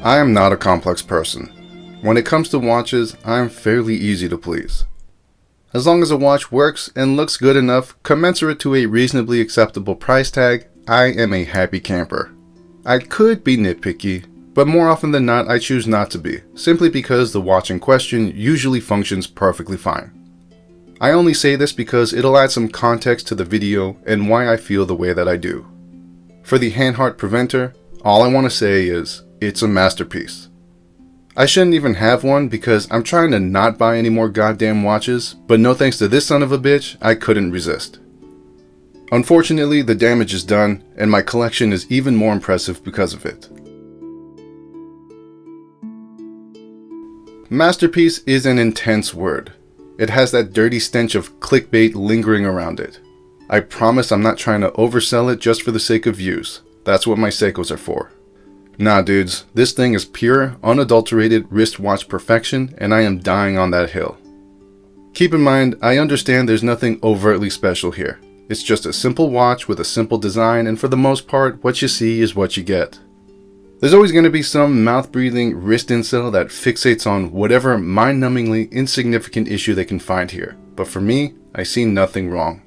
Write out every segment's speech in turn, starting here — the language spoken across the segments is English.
I am not a complex person. When it comes to watches, I am fairly easy to please. As long as a watch works and looks good enough, commensurate to a reasonably acceptable price tag, I am a happy camper. I could be nitpicky, but more often than not I choose not to be, simply because the watch in question usually functions perfectly fine. I only say this because it'll add some context to the video and why I feel the way that I do. For the Hanhart Preventor, all I want to say is, it's a masterpiece. I shouldn't even have one because I'm trying to not buy any more goddamn watches, but no thanks to this son of a bitch, I couldn't resist. Unfortunately, the damage is done, and my collection is even more impressive because of it. Masterpiece is an intense word. It has that dirty stench of clickbait lingering around it. I promise I'm not trying to oversell it just for the sake of views. That's what my Seikos are for. Nah dudes, this thing is pure, unadulterated wristwatch perfection, and I am dying on that hill. Keep in mind, I understand there's nothing overtly special here. It's just a simple watch with a simple design, and for the most part, what you see is what you get. There's always going to be some mouth-breathing wrist incel that fixates on whatever mind-numbingly insignificant issue they can find here, but for me, I see nothing wrong.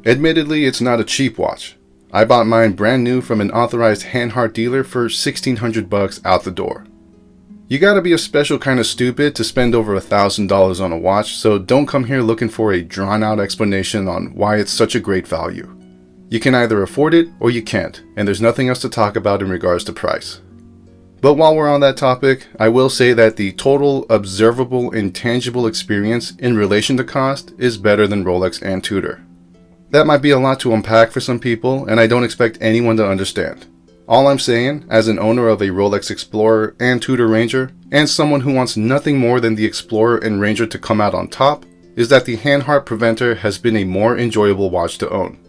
Admittedly, it's not a cheap watch. I bought mine brand new from an authorized Hanhart dealer for $1,600 out the door. You gotta be a special kind of stupid to spend over $1,000 on a watch, so don't come here looking for a drawn-out explanation on why it's such a great value. You can either afford it or you can't, and there's nothing else to talk about in regards to price. But while we're on that topic, I will say that the total observable and tangible experience in relation to cost is better than Rolex and Tudor. That might be a lot to unpack for some people, and I don't expect anyone to understand. All I'm saying, as an owner of a Rolex Explorer and Tudor Ranger, and someone who wants nothing more than the Explorer and Ranger to come out on top, is that the Hanhart Preventor has been a more enjoyable watch to own.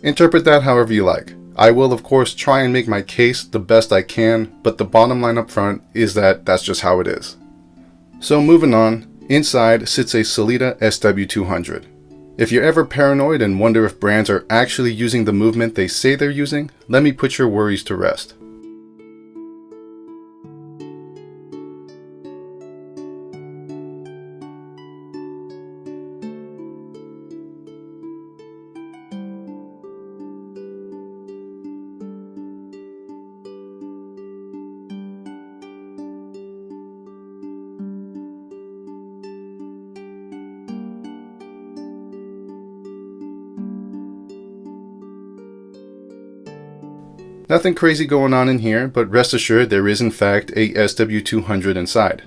Interpret that however you like. I will of course try and make my case the best I can, but the bottom line up front is that that's just how it is. So moving on, inside sits a Sellita SW200. If you're ever paranoid and wonder if brands are actually using the movement they say they're using, let me put your worries to rest. Nothing crazy going on in here, but rest assured there is in fact a SW200 inside.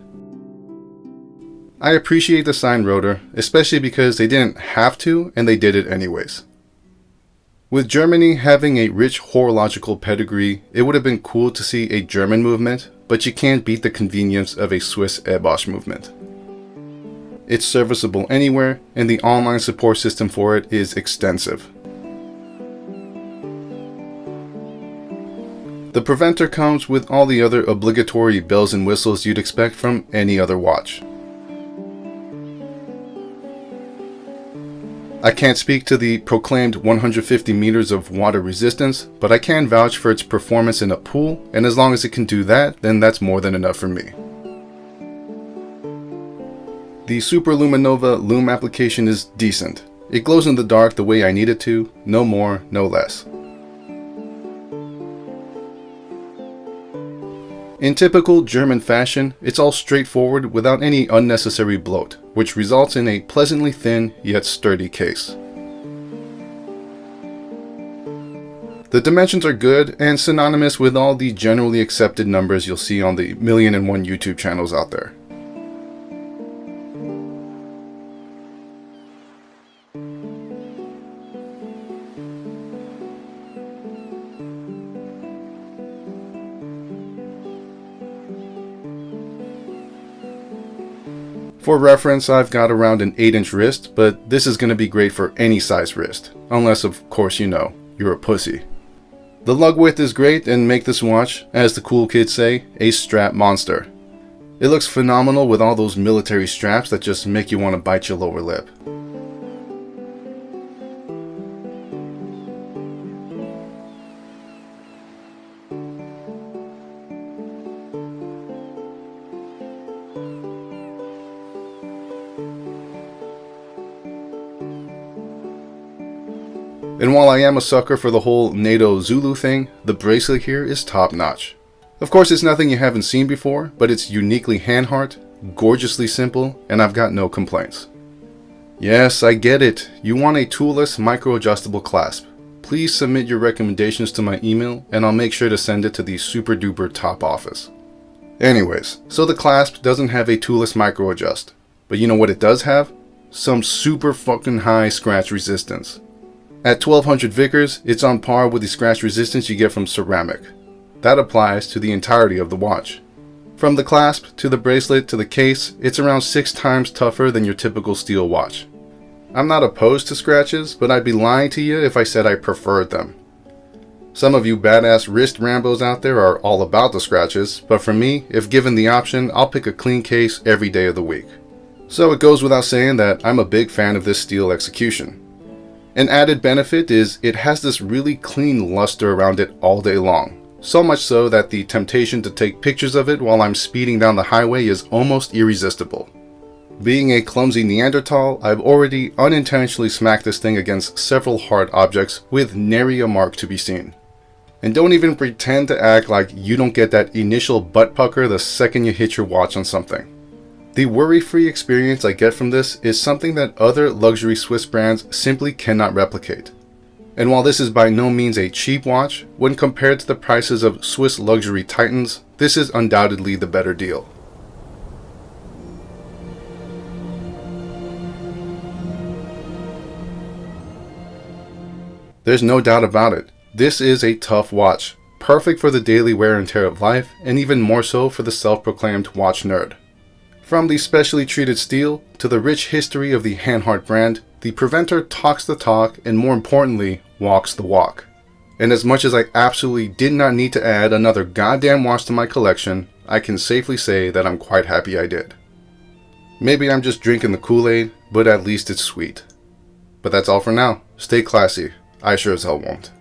I appreciate the signed rotor, especially because they didn't have to and they did it anyways. With Germany having a rich horological pedigree, it would have been cool to see a German movement, but you can't beat the convenience of a Swiss Ebosch movement. It's serviceable anywhere, and the online support system for it is extensive. The Preventor comes with all the other obligatory bells and whistles you'd expect from any other watch. I can't speak to the proclaimed 150 meters of water resistance, but I can vouch for its performance in a pool, and as long as it can do that, then that's more than enough for me. The Super Luminova lume application is decent. It glows in the dark the way I need it to, no more, no less. In typical German fashion, it's all straightforward without any unnecessary bloat, which results in a pleasantly thin yet sturdy case. The dimensions are good and synonymous with all the generally accepted numbers you'll see on the 1,000,001 YouTube channels out there. For reference, I've got around an 8-inch wrist, but this is going to be great for any size wrist, unless of course you know, you're a pussy. The lug width is great and make this watch, as the cool kids say, a strap monster. It looks phenomenal with all those military straps that just make you want to bite your lower lip. And while I am a sucker for the whole NATO Zulu thing, the bracelet here is top notch. Of course, it's nothing you haven't seen before, but it's uniquely Hanhart, gorgeously simple, and I've got no complaints. Yes, I get it. You want a toolless micro-adjustable clasp. Please submit your recommendations to my email and I'll make sure to send it to the super duper top office. Anyways, so the clasp doesn't have a toolless micro-adjust, but you know what it does have? Some super fucking high scratch resistance. At 1200 Vickers, it's on par with the scratch resistance you get from ceramic. That applies to the entirety of the watch. From the clasp, to the bracelet, to the case, it's around 6 times tougher than your typical steel watch. I'm not opposed to scratches, but I'd be lying to you if I said I preferred them. Some of you badass wrist Rambos out there are all about the scratches, but for me, if given the option, I'll pick a clean case every day of the week. So it goes without saying that I'm a big fan of this steel execution. An added benefit is it has this really clean luster around it all day long. So much so that the temptation to take pictures of it while I'm speeding down the highway is almost irresistible. Being a clumsy Neanderthal, I've already unintentionally smacked this thing against several hard objects with nary a mark to be seen. And don't even pretend to act like you don't get that initial butt pucker the second you hit your watch on something. The worry-free experience I get from this is something that other luxury Swiss brands simply cannot replicate. And while this is by no means a cheap watch, when compared to the prices of Swiss luxury titans, this is undoubtedly the better deal. There's no doubt about it. This is a tough watch, perfect for the daily wear and tear of life, and even more so for the self-proclaimed watch nerd. From the specially treated steel to the rich history of the Hanhart brand, the Preventor talks the talk and more importantly, walks the walk. And as much as I absolutely did not need to add another goddamn watch to my collection, I can safely say that I'm quite happy I did. Maybe I'm just drinking the Kool-Aid, but at least it's sweet. But that's all for now. Stay classy. I sure as hell won't.